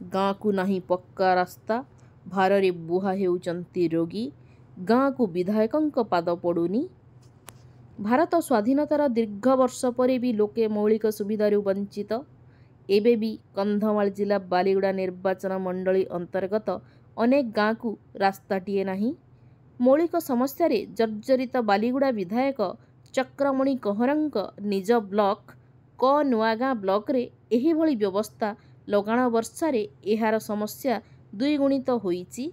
गाँ को नहीं पक्का रास्ता भारे बुहा हेउचंती रोगी गाँ को विधायकों पाद पड़ुनी। भारत स्वाधीनतार दीर्घ वर्ष पर भी लोके मौलिक सुविधारू वंचित। एबे भी कंधमाल जिला बालीगुड़ा निर्वाचन मंडली अंतर्गत अनेक गाँ को रास्ताटीए नहीं। मौलिक समस्या जर्जरित बालीगुड़ा विधायक चक्रमणि कहरंक निज ब्लॉक क नुआगाँ ब्लॉक रे एही भली व्यवस्था लगाण वर्षारे एहार समस्या द्विगुणित होईची।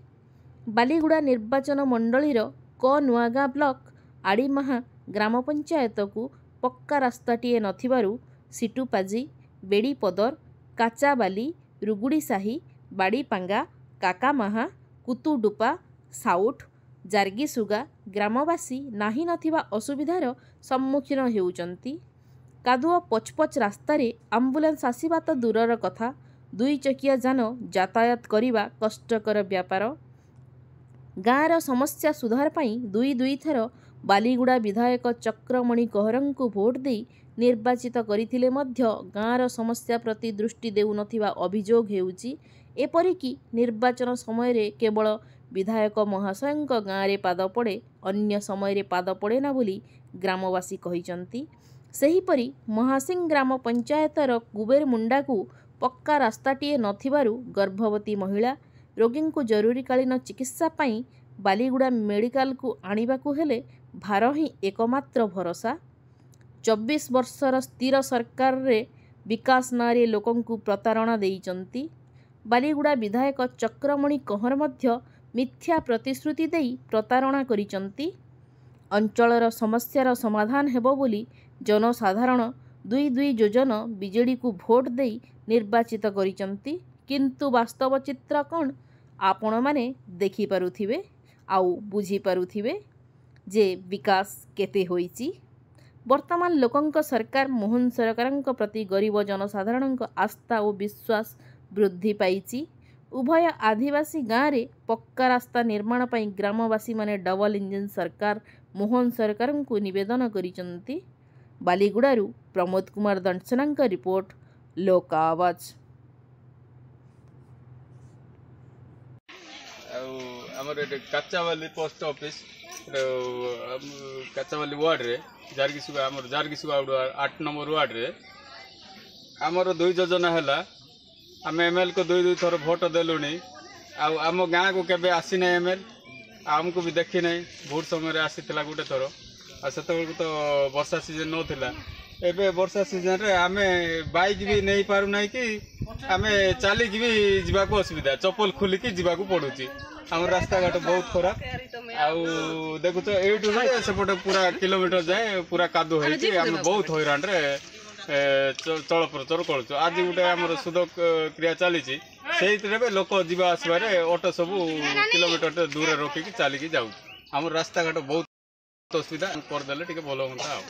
बालीगुड़ा निर्वाचन मंडलीर क नुआगाँ ब्लॉक आड़ीमाहा ग्राम पंचायत को पक्का रास्ताटीए नथिबारु सिटुपाजी बेड़ीपदर काचाबाली रुगुड़ीसाही बाड़ीपांगा काकामाहा कुतुडुपा साउट जार्गीसुगा ग्रामवासी नाही नथिबा असुविधार सम्मुखीन हेउचंती। कादुआ पचपच रास्तारे आम्बुलांस आसिबा तो दूरर कथा दुई चकिया जान यातायात करिबा कष्टकर व्यापार। गाँर समस्या सुधार पाई दुई थर बालीगुड़ा विधायक चक्रमणि कहरं को भोट दे निर्वाचित करथिले मध्य गाँर समस्या प्रति दृष्टि देउ नथिबा अभियोग हेउची। एपरिकी निर्वाचन समय रे केवल विधायक महाशयଙ୍କ गाँरे पाद पड़े अन्य समय रे पाद पड़ेना बोली ग्रामवासी कहिचंती। सेहीपरि महासिंह ग्राम पंचायतर कुबेर मुंडा को पक्का रास्ताटीए नथिबारु गर्भवती महिला रोगी को जरूरीकालीन चिकित्सा पाई बालीगुड़ा मेडिकल को आनिबाकु हेले भार ही एकमात्र भरोसा। 24 वर्षर स्थिर सरकार रे विकास नारे लोकं को प्रतारणा देइचंती। बालीगुड़ा विधायक चक्रमणि कहर मध्य मिथ्या प्रतिश्रुति देई प्रतारणा करिचंती। अंचलर समस्यार समाधान हेबो बोली जनसाधारण 2-2 योजन बीजेडी को भोट देई निर्वाचित करिचंती। किंतु वास्तव चित्र कौन आपण माने देखि पारुथिबे आउ बुझी पारुथिबे जे विकास केते होईची। वर्तमान लोकंक सरकार मोहन सरकारंक प्रति गरीब जनसाधारणंक आस्था और विश्वास वृद्धि पाइची। उभय आदिवासी गाँव रे पक्का रास्ता निर्माण पाई ग्रामवासी माने डबल इंजिन सरकार मोहन सरकार को निवेदन करिचंती। बालीगुड़ारू प्रमोद कुमार दंडसेनांक रिपोर्ट लोक आवाज। काचावाली पोस्ट ऑफिस काचावाली वार्ड रे जार्गीसुगा आमर जार्गीसुगा 8 नंबर वार्ड रे आमर 2 योजना हैला। आम एमएल को 2 थर भोट देलुनी आम गाँ को केबे आसी ना एमएल आमको भी देखी ना भोट समय आसीला गोटे थर आत तो वर्षा सीजन नथिला। एबे वर्षा सीजन रे आमे बाइक भी नहीं पारु ना कि आमे चलिक भी जीवाको असुविधा चप्पल खोलिकी जीवाको पड़ुची। आम रास्ता घाट बहुत खराब आउ देखु तो एठू सेपटे पूरा किलोमीटर जाए पूरा कादो होई आम बहुत हैरान रे चल प्रचर करूँ। आज गोटे आम सुध क्रिया चली से लोक जीवा आसबार ऑटो सब किलोमीटर दूर रखिकी चलिकी जाऊँ। आम रास्ता घाट बहुत असुविधा करदे भल हाँ।